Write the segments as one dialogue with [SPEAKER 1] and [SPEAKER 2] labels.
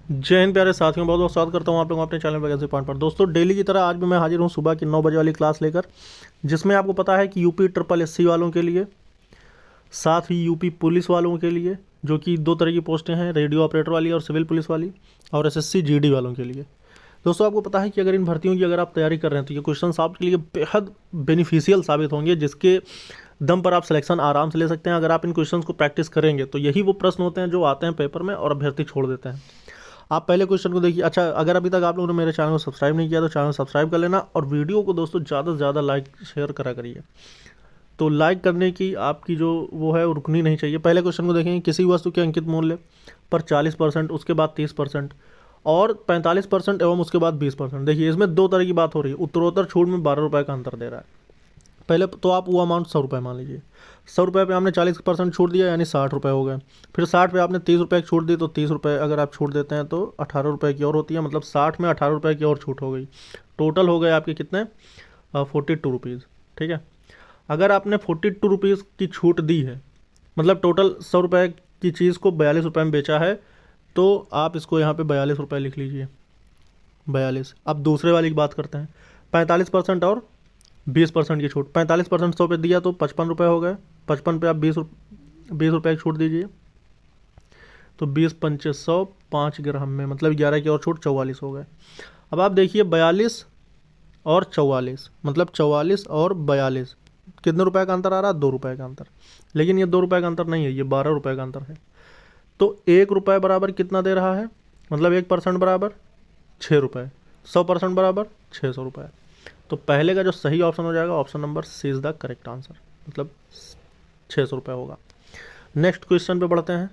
[SPEAKER 1] जय हिंद प्यारे साथियों, बहुत बहुत स्वागत करता हूं आप लोगों को अपने चैनल वैकेंसी पॉइंट पर। दोस्तों डेली की तरह आज भी मैं हाजिर हूं सुबह की 9 बजे वाली क्लास लेकर, जिसमें आपको पता है कि यूपी ट्रिपल एससी वालों के लिए, साथ ही यूपी पुलिस वालों के लिए, जो कि दो तरह की पोस्टें हैं, रेडियो ऑपरेटर वाली और सिविल पुलिस वाली, और एसएससी जीडी वालों के लिए। दोस्तों आपको पता है कि अगर इन भर्तियों की अगर आप तैयारी कर रहे हैं तो ये क्वेश्चन आपके लिए बेहद बेनिफिशियल साबित होंगे, जिसके दम पर आप सिलेक्शन आराम से ले सकते हैं। अगर आप इन क्वेश्चंस को प्रैक्टिस करेंगे तो यही वो प्रश्न होते हैं जो आते हैं पेपर में और अभ्यर्थी छोड़ देते हैं। आप पहले क्वेश्चन को देखिए। अच्छा, अगर अभी तक आप लोगों ने मेरे चैनल को सब्सक्राइब नहीं किया तो चैनल सब्सक्राइब कर लेना, और वीडियो को दोस्तों ज़्यादा से ज़्यादा लाइक शेयर करा करिए। तो लाइक करने की आपकी जो वो है वो रुकनी नहीं चाहिए। पहले क्वेश्चन को देखेंगे। किसी वस्तु के अंकित मूल्य पर 40%, उसके बाद 30% और 45% एवं उसके बाद 20%। देखिए इसमें दो तरह की बात हो रही है। उत्तरोत्तर छूट में 12 रुपये का अंतर दे रहा है। पहले तो आप वो अमाउंट 100 रुपये मान लीजिए। 100 रुपये पे आपने 40% छूट दिया, यानी 60 रुपये हो गए। फिर 60 पे आपने 30 रुपये की छूट दी, तो 30 रुपये अगर आप छूट देते हैं तो 18 रुपये की और होती है, मतलब 60 में 18 रुपये की और छूट हो गई। टोटल हो गए आपके कितने, 42 रुपीज़। ठीक है। अगर आपने 42 रुपीज़ की छूट दी है, मतलब टोटल 100 रुपये की चीज़ को 42 रुपये में बेचा है, तो आप इसको यहाँ पे 42 रुपये लिख लीजिए। 42। अब दूसरे वाली की बात करते हैं। 45% और 20% की छूट। 45% 100 पे दिया तो 55 रुपये हो गए। 55 पे आप 20 रुपये की छूट दीजिए, तो 20 पंचे 100, 5 ग्राम में, मतलब 11 की और छूट 44 हो गए। अब आप देखिए 42 और 44, मतलब 44 और 42, कितने रुपए का अंतर आ रहा है? 2 रुपये का अंतर। लेकिन ये 2 रुपये का अंतर नहीं है, ये 12 रुपये का अंतर है। तो 1 रुपये बराबर कितना दे रहा है, मतलब 1% बराबर 6 रुपये, 100% बराबर 600 रुपये। तो पहले का जो सही ऑप्शन हो जाएगा, option number C is the correct answer, मतलब 600 रुपये होगा। नेक्स्ट क्वेश्चन पे बढ़ते हैं।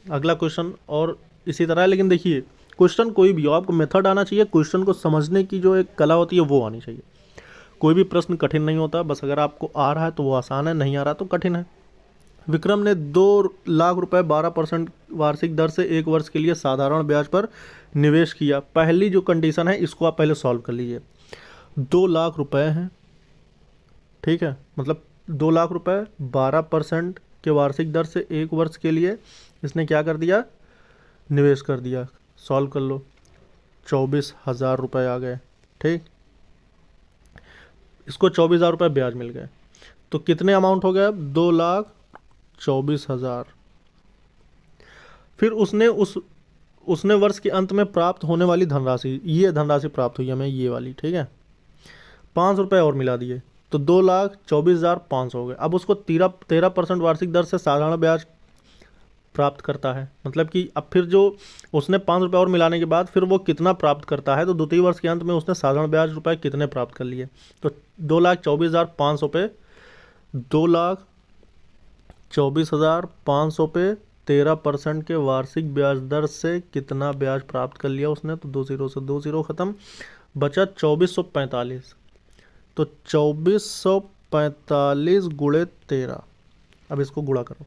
[SPEAKER 1] अगला क्वेश्चन और इसी तरह है, लेकिन देखिए क्वेश्चन कोई भी हो, आपको मेथड आना चाहिए। क्वेश्चन को समझने की जो एक कला होती है वो आनी चाहिए। कोई भी प्रश्न कठिन नहीं होता, बस अगर आपको आ रहा है तो वो आसान है, नहीं आ रहा तो कठिन है। विक्रम ने 2 लाख रुपए 12% वार्षिक दर से 1 वर्ष के लिए साधारण ब्याज पर निवेश किया। पहली जो कंडीशन है इसको आप पहले सॉल्व कर लीजिए। 2 लाख रुपए हैं, ठीक है, मतलब 2 लाख रुपए 12% के वार्षिक दर से 1 वर्ष के लिए इसने क्या कर दिया, निवेश कर दिया। सॉल्व कर लो, 24,000 रुपये आ गए। ठीक, इसको 24,000 रुपये ब्याज मिल गए, तो कितने अमाउंट हो गया अब? 2,24,000। फिर उसने वर्ष के अंत में प्राप्त होने वाली धनराशि, ये धनराशि प्राप्त हुई हमें, ये वाली, ठीक है, 5 रुपये और मिला दिए, तो 2,24,500 हो गए। अब उसको 13% वार्षिक दर से साधारण ब्याज प्राप्त करता है, मतलब कि अब फिर जो उसने 5 रुपये और मिलाने के बाद फिर वो कितना प्राप्त करता है, तो द्वितीय वर्ष के अंत में उसने साधारण ब्याज रुपए कितने प्राप्त कर लिए, तो 2,24,500 पे 2,24,500 पे 13% के वार्षिक ब्याज दर से कितना ब्याज प्राप्त कर लिया उसने, तो 2 जीरो से 2 जीरो खत्म, बचा 2,445। तो 2,445 गुणे 13, अब इसको गुणा करो।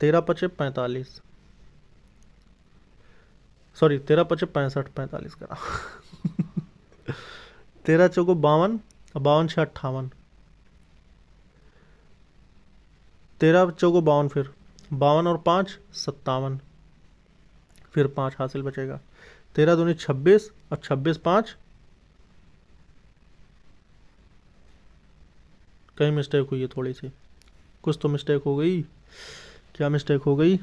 [SPEAKER 1] 13 पचे 45, सॉरी 13 पचे 65, 45 करा 13 चौको 52, 52 छः 58, 13 चौको 52, फिर 52 और 5 57, फिर 5 हासिल बचेगा। 13 दूनी 26 और 26 5, कहीं मिस्टेक हुई है थोड़ी सी, कुछ तो मिस्टेक हो गई। क्या मिस्टेक हो गई?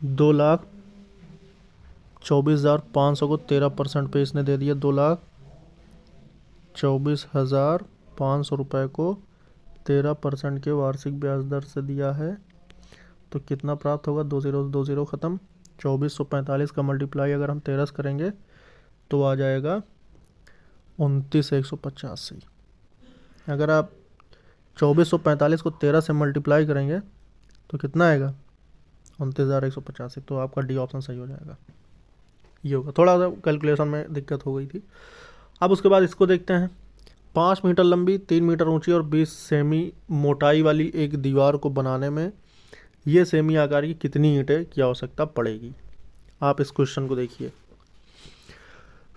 [SPEAKER 1] 2,24,500 को 13% पे इसने दे दिया। 2,24,500 रुपये को 13% के वार्षिक ब्याज दर से दिया है, तो कितना प्राप्त होगा? 2 जीरो 2 जीरो खत्म। 2,445 का मल्टीप्लाई अगर हम 13 से करेंगे तो आ जाएगा 29,185। अगर आप 2,445 को 13 से मल्टीप्लाई करेंगे तो कितना आएगा? 29,185। तो आपका डी ऑप्शन सही हो जाएगा। ये होगा, थोड़ा सा कैलकुलेशन में दिक्कत हो गई थी। अब उसके बाद इसको देखते हैं। 5 मीटर लंबी, 3 मीटर ऊंची और 20 सेमी मोटाई वाली एक दीवार को बनाने में ये सेमी आकार की कितनी ईंटें की आवश्यकता पड़ेगी? आप इस क्वेश्चन को देखिए।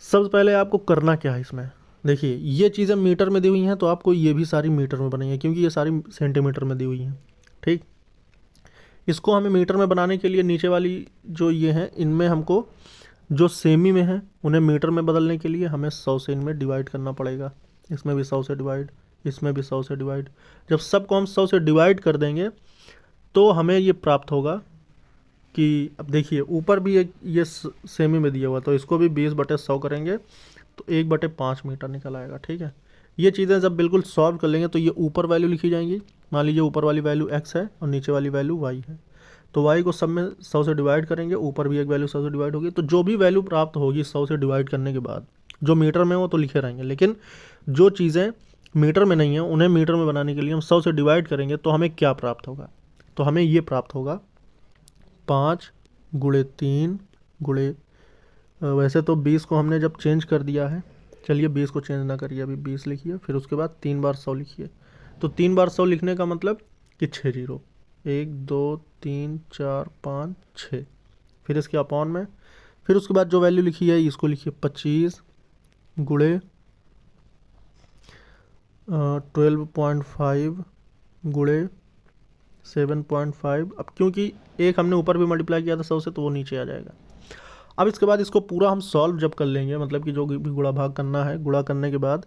[SPEAKER 1] सबसे पहले आपको करना क्या है इसमें, देखिए ये चीज़ें मीटर में दी हुई हैं, तो आपको ये भी सारी मीटर में बनानी है, क्योंकि ये सारी सेंटीमीटर में दी हुई हैं। ठीक, इसको हमें मीटर में बनाने के लिए नीचे वाली जो ये हैं इनमें हमको जो सेमी में है उन्हें मीटर में बदलने के लिए हमें 100 से इनमें डिवाइड करना पड़ेगा। इसमें भी 100 से डिवाइड, इसमें भी 100 से डिवाइड। जब सबको हम 100 से डिवाइड कर देंगे तो हमें ये प्राप्त होगा कि अब देखिए ऊपर भी एक ये सेमी में दिया हुआ, तो इसको भी 20/100 करेंगे तो 1/5 मीटर निकल आएगा। ठीक है, ये चीज़ें जब बिल्कुल सॉल्व कर लेंगे तो ये ऊपर वैल्यू लिखी जाएंगी। मान लीजिए ऊपर वाली वैल्यू x है और नीचे वाली वैल्यू y है, तो y को सब में 100 से डिवाइड करेंगे, ऊपर भी एक वैल्यू 100 से डिवाइड होगी। तो जो भी वैल्यू प्राप्त होगी 100 से डिवाइड करने के बाद, जो मीटर में हो तो लिखे रहेंगे, लेकिन जो चीज़ें मीटर में नहीं है उन्हें मीटर में बनाने के लिए हम 100 से डिवाइड करेंगे तो हमें क्या प्राप्त होगा, तो हमें ये प्राप्त होगा 5 गुणे 3 गुणे वैसे तो 20 को हमने जब चेंज कर दिया है, चलिए 20 को चेंज ना करिए, अभी 20 लिखिए, फिर उसके बाद 3 बार 100 लिखिए। तो 3 बार 100 लिखने का मतलब कि 6 जीरो, 1 2 3 4 5 6, फिर इसके अपॉन में, फिर उसके बाद जो वैल्यू लिखी है इसको लिखिए 25 गुणे 12.5 गुणे 7.5। अब क्योंकि एक हमने ऊपर भी मल्टीप्लाई किया था 100 से तो वो नीचे आ जाएगा। अब इसके बाद इसको पूरा हम सॉल्व जब कर लेंगे, मतलब कि जो भी गुणा भाग करना है, गुणा करने के बाद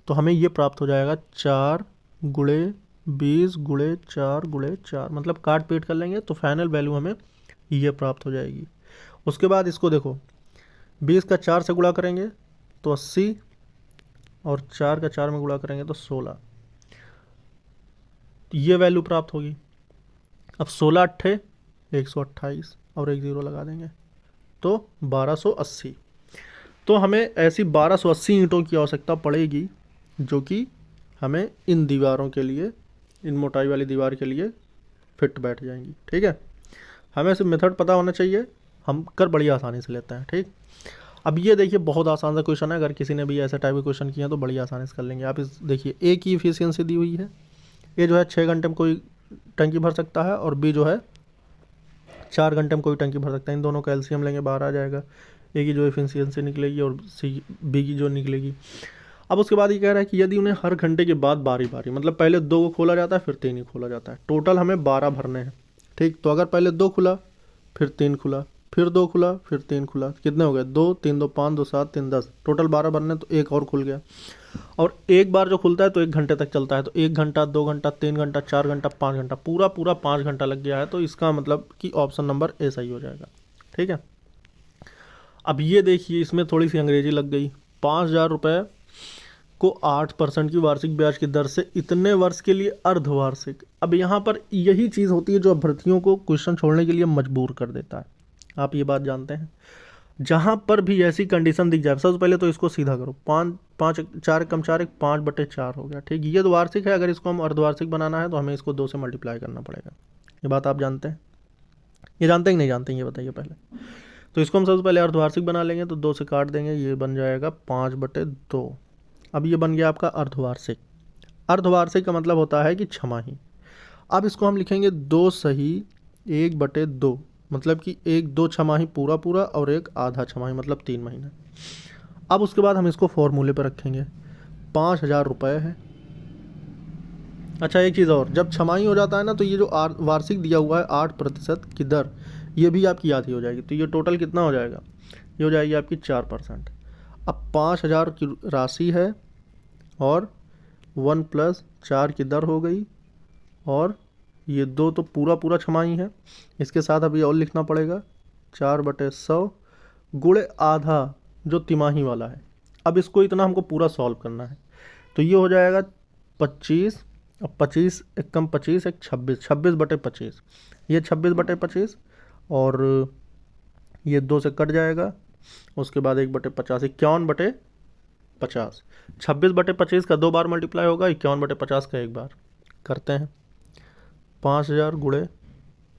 [SPEAKER 1] तो हमें ये प्राप्त हो जाएगा 4 गुणे 20 गुणे 4 गुणे 4, मतलब काट पीट कर लेंगे तो फाइनल वैल्यू हमें ये प्राप्त हो जाएगी। उसके बाद इसको देखो 20 का 4 से गुणा करेंगे तो 80 और 4 का 4 में गुणा करेंगे तो 16, ये वैल्यू प्राप्त होगी। अब 16 अट्ठे 128 और एक ज़ीरो लगा देंगे तो 1280। तो हमें ऐसी 1280 ईंटों की आवश्यकता पड़ेगी जो कि हमें इन दीवारों के लिए, इन मोटाई वाली दीवार के लिए फिट बैठ जाएंगी। ठीक है, हमें सिर्फ मेथड पता होना चाहिए, हम कर बड़ी आसानी से लेते हैं। ठीक, अब ये देखिए बहुत आसान सा क्वेश्चन है, अगर किसी ने भी ऐसे टाइप के क्वेश्चन किए हैं तो बड़ी आसानी से कर लेंगे आप। इस देखिए ए की इफिशियंसी दी हुई है, ए जो है 6 घंटे में कोई टंकी भर सकता है और बी जो है 4 घंटे में कोई टंकी भर सकता है। इन दोनों का एलसीएम लेंगे, बाहर आ जाएगा, ए की जो एफिशिएंसी निकलेगी और बी की जो निकलेगी। अब उसके बाद ये कह रहा है कि यदि उन्हें हर घंटे के बाद बारी बारी, मतलब पहले 2 को खोला जाता है फिर 3 ही खोला जाता है, टोटल हमें 12 भरने हैं। ठीक, तो अगर पहले 2 खुला फिर 3 खुला फिर 2 खुला फिर 3 खुला, कितने हो गए 2 3 2 5 2 7 3 10, टोटल 12 भरने, तो एक और खुल गया। और एक बार जो खुलता है तो 1 घंटे तक चलता है, तो 1 घंटा 2 घंटा 3 घंटा 4 घंटा 5 घंटा, पूरा पूरा 5 घंटा लग गया है। तो इसका मतलब कि ऑप्शन नंबर ए सही हो जाएगा। ठीक है, अब ये देखिए इसमें थोड़ी सी अंग्रेजी लग गई। 5,000 रुपये को 8% की वार्षिक ब्याज की दर से इतने वर्ष के लिए अर्धवार्षिक। अब यहाँ पर यही चीज़ होती है जो अभ्यर्थियों को क्वेश्चन छोड़ने के लिए मजबूर कर देता है, आप ये बात जानते हैं। जहाँ पर भी ऐसी कंडीशन दिख जाए, सबसे पहले तो इसको सीधा करो, 5 4 कम 4 5/4 हो गया। ठीक, ये तो वार्षिक है, अगर इसको हम अर्धवार्षिक बनाना है तो हमें इसको 2 से मल्टीप्लाई करना पड़ेगा। ये बात आप जानते हैं, ये जानते हैं कि नहीं जानते हैं ये बताइए पहले। तो इसको हम सबसे पहले अर्धवार्षिक बना लेंगे, तो 2 से काट देंगे, ये बन जाएगा 5/2। अब ये बन गया आपका अर्धवार्षिक। अर्धवार्षिक का मतलब होता है कि छमाही। अब इसको हम लिखेंगे 2 सही 1/2, मतलब कि 1 2 छमाही पूरा पूरा और 1 आधा छमाही, मतलब 3 महीने। अब उसके बाद हम इसको फॉर्मूले पर रखेंगे, 5,000 रुपये है। अच्छा एक चीज़ और, जब छमाही हो जाता है ना तो ये जो वार्षिक दिया हुआ है 8% की दर, ये भी आपकी याद ही हो जाएगी। तो ये टोटल कितना हो जाएगा, ये हो जाएगी आपकी 4%। अब 5,000 की राशि है और 1 + 4 की दर हो गई, और ये 2 तो पूरा पूरा छमाही है, इसके साथ अभी और लिखना पड़ेगा 4/100 गुणे आधा जो तिमाही वाला है। अब इसको इतना हमको पूरा सॉल्व करना है, तो ये हो जाएगा 25। अब 25 एक कम 25 एक 26, 26/25, ये 26/25 और ये 2 से कट जाएगा। उसके बाद 1/50, 51/50। 26/25 का 2 बार मल्टीप्लाई होगा, 51/50 का 1 बार। करते हैं 5,000 गुणे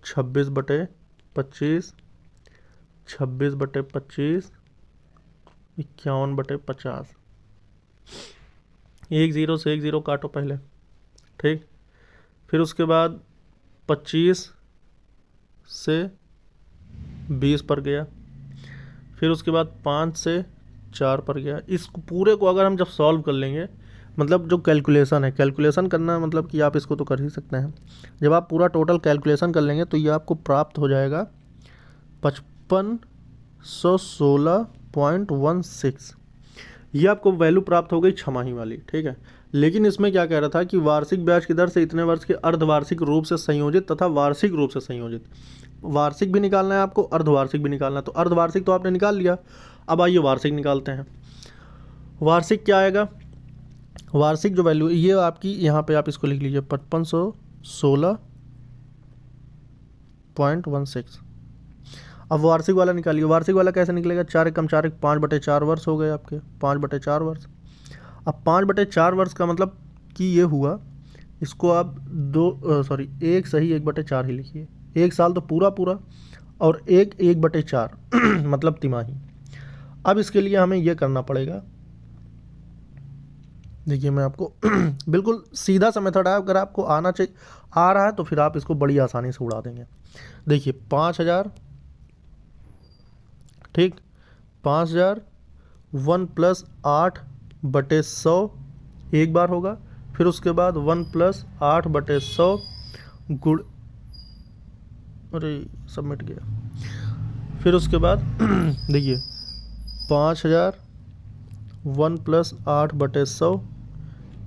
[SPEAKER 1] 26/25, 26/25 51/50, 1 ज़ीरो से 1 ज़ीरो काटो पहले। ठीक, फिर उसके बाद 25 से 20 पर गया, फिर उसके बाद 5 से 4 पर गया। इस पूरे को अगर हम जब सॉल्व कर लेंगे, मतलब जो कैलकुलेशन है, कैलकुलेशन करना मतलब कि आप इसको तो कर ही सकते हैं, जब आप पूरा टोटल कैलकुलेशन कर लेंगे तो ये आपको प्राप्त हो जाएगा 55 116.16 ये आपको वैल्यू प्राप्त हो गई छमाही वाली, ठीक है। लेकिन इसमें क्या कह रहा था कि वार्षिक ब्याज की दर से इतने वर्ष के अर्धवार्षिक रूप से संयोजित तथा वार्षिक रूप से संयोजित, वार्षिक भी निकालना है आपको, अर्धवार्षिक भी निकालना है। तो अर्धवार्षिक तो आपने निकाल लिया, अब आइए वार्षिक निकालते हैं। वार्षिक क्या आएगा, वार्षिक जो वैल्यू ये आपकी यहाँ पे आप इसको लिख लीजिए 5516.16। अब वार्षिक वाला निकालिए, वार्षिक वाला कैसे निकलेगा, 4 एकम 4 एक 5/4 वर्ष हो गए आपके, 5/4 वर्ष। अब 5/4 वर्ष का मतलब कि ये हुआ, इसको आप एक सही 1/4 ही लिखिए। एक साल तो पूरा पूरा और 1/4 मतलब तिमाही। अब इसके लिए हमें ये करना पड़ेगा, देखिए मैं आपको बिल्कुल सीधा सा मेथड है, अगर आपको आ रहा है तो फिर आप इसको बड़ी आसानी से उड़ा देंगे। देखिए 5000, ठीक, 5000 1 + 8/100 एक बार होगा, फिर उसके बाद 1 + 8/100 गुण, अरे सबमिट गया, फिर उसके बाद देखिए 5000 1 + 8/100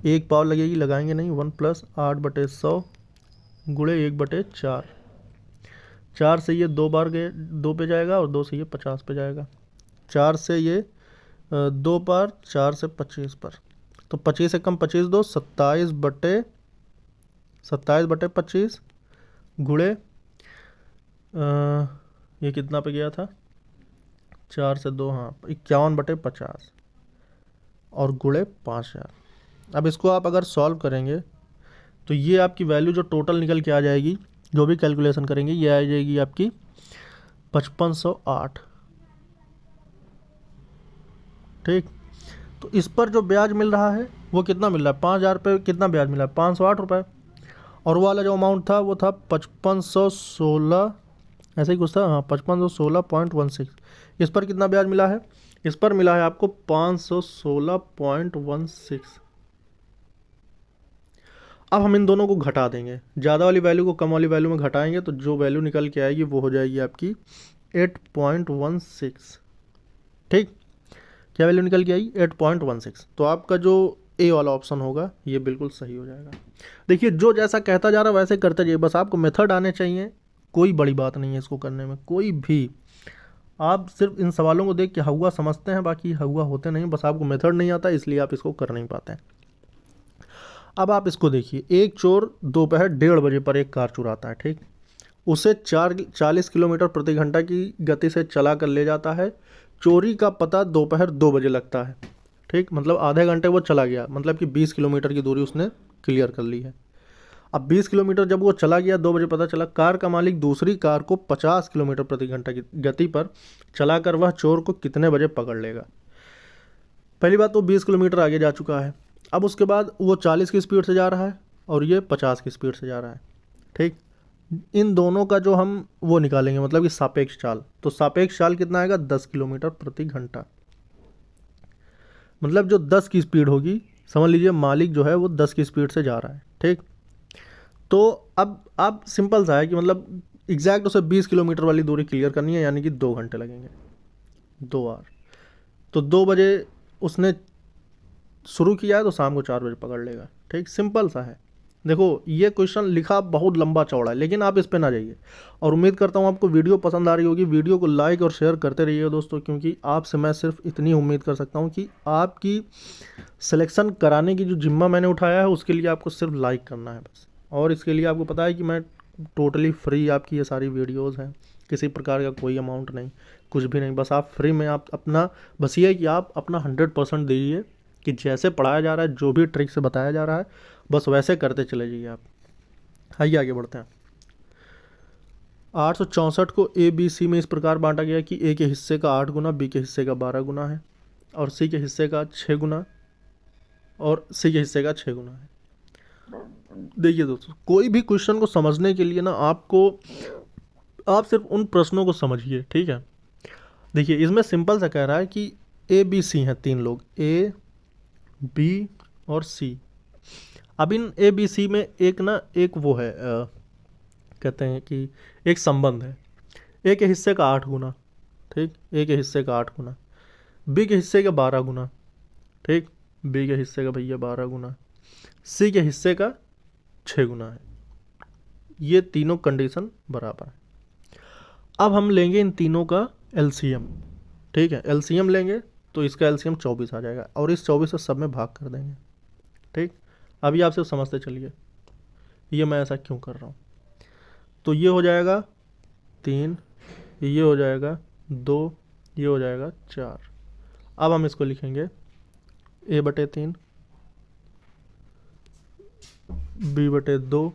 [SPEAKER 1] एक पाव लगेगी, लगाएंगे नहीं, 1 + 8/100 गुणे 1/4, 4 से ये 2 बार गए 2 पे जाएगा और 2 से ये 50 पे जाएगा, 4 से ये 2 बार, 4 से 25 पर, तो 25 एकम 25 2 27/25 गुणे ये कितना पे गया था, 4 से 2, हाँ 51/50 और गुणे 5000। अब इसको आप अगर सॉल्व करेंगे तो ये आपकी वैल्यू जो टोटल निकल के आ जाएगी, जो भी कैलकुलेशन करेंगे, ये आ जाएगी आपकी 5508, ठीक। तो इस पर जो ब्याज मिल रहा है वो कितना मिल रहा है, 5000 पे कितना ब्याज मिला है, 508 रुपये, और वो वाला जो अमाउंट था वो था 5516, ऐसा ही कुछ था, हाँ 5516.16। इस पर कितना ब्याज मिला है, इस पर मिला है आपको 516.16। अब हम इन दोनों को घटा देंगे, ज़्यादा वाली वैल्यू को कम वाली वैल्यू में घटाएंगे तो जो वैल्यू निकल के आएगी वो हो जाएगी आपकी 8.16, ठीक। क्या वैल्यू निकल के आई, 8.16। तो आपका जो ए वाला ऑप्शन होगा ये बिल्कुल सही हो जाएगा। देखिए जो जैसा कहता जा रहा है वैसे करते जाइए, बस आपको मेथड आने चाहिए, कोई बड़ी बात नहीं है इसको करने में, कोई भी आप सिर्फ इन सवालों को देख के हुआ समझते हैं, बाकी हुआ होते नहीं, बस आपको मेथड नहीं आता इसलिए आप इसको कर नहीं पाते हैं। अब आप इसको देखिए, एक चोर दोपहर 1:30 बजे पर एक कार चुराता है, ठीक, उसे 40 किलोमीटर प्रति घंटा की गति से चला कर ले जाता है। चोरी का पता दोपहर 2 बजे लगता है, ठीक, मतलब आधे घंटे वो चला गया, मतलब कि 20 किलोमीटर की दूरी उसने क्लियर कर ली है। अब 20 किलोमीटर जब वो चला गया, 2 बजे पता चला, कार का मालिक दूसरी कार को 50 किलोमीटर प्रति घंटा की गति पर चलाकर वह चोर को कितने बजे पकड़ लेगा। पहली बात, वो 20 किलोमीटर आगे जा चुका है, अब उसके बाद वो 40 की स्पीड से जा रहा है और ये 50 की स्पीड से जा रहा है, ठीक। इन दोनों का जो हम वो निकालेंगे मतलब कि सापेक्ष चाल, तो सापेक्ष चाल कितना आएगा, 10 किलोमीटर प्रति घंटा, मतलब जो 10 की स्पीड होगी, समझ लीजिए मालिक जो है वो 10 की स्पीड से जा रहा है, ठीक। तो अब आप सिंपल सा है कि मतलब एग्जैक्ट उसे 20 किलोमीटर वाली दूरी क्लियर करनी है, यानी कि 2 घंटे लगेंगे, 2 आवर। तो 2 बजे उसने शुरू किया है तो शाम को 4 बजे पकड़ लेगा, ठीक, सिंपल सा है। देखो ये क्वेश्चन लिखा बहुत लंबा चौड़ा है, लेकिन आप इस पे ना जाइए, और उम्मीद करता हूँ आपको वीडियो पसंद आ रही होगी। वीडियो को लाइक और शेयर करते रहिए दोस्तों, क्योंकि आपसे मैं सिर्फ इतनी उम्मीद कर सकता हूँ कि आपकी सिलेक्शन कराने की जो जिम्मा मैंने उठाया है उसके लिए आपको सिर्फ लाइक करना है बस। और इसके लिए आपको पता है कि मैं टोटली फ्री आपकी ये सारी वीडियोज़ हैं, किसी प्रकार का कोई अमाउंट नहीं, कुछ भी नहीं, बस आप फ्री में आप अपना, बस ये है कि आप अपना 100% दीजिए, कि जैसे पढ़ाया जा रहा है, जो भी ट्रिक से बताया जा रहा है, बस वैसे करते चले जाइए आप। आइए आगे बढ़ते हैं। 864 को ए बी सी में इस प्रकार बांटा गया कि ए के हिस्से का 8 गुना, बी के हिस्से का 12 गुना है, और सी के हिस्से का 6 गुना, और सी के हिस्से का 6 गुना है। देखिए दोस्तों, कोई भी क्वेश्चन को समझने के लिए ना आप सिर्फ उन प्रश्नों को समझिए, ठीक है। देखिए इसमें सिंपल सा कह रहा है कि ए बी सी हैं 3 लोग, ए बी और सी। अब इन ए बी सी में एक वो है कहते हैं कि एक संबंध है, ए के हिस्से का 8 गुना, ठीक, ए के हिस्से का 8 गुना, बी के हिस्से का 12 गुना, ठीक, बी के हिस्से का भैया 12 गुना, सी के हिस्से का 6 गुना है। ये तीनों कंडीशन बराबर है। अब हम लेंगे इन तीनों का एलसीएम, ठीक है, एलसीएम लेंगे तो इसका एलसीएम 24 आ जाएगा और इस 24 से सब में भाग कर देंगे, ठीक। अभी आप सिर्फ समझते चलिए ये मैं ऐसा क्यों कर रहा हूँ। तो ये हो जाएगा 3, ये हो जाएगा 2, ये हो जाएगा 4। अब हम इसको लिखेंगे a/3, b/2,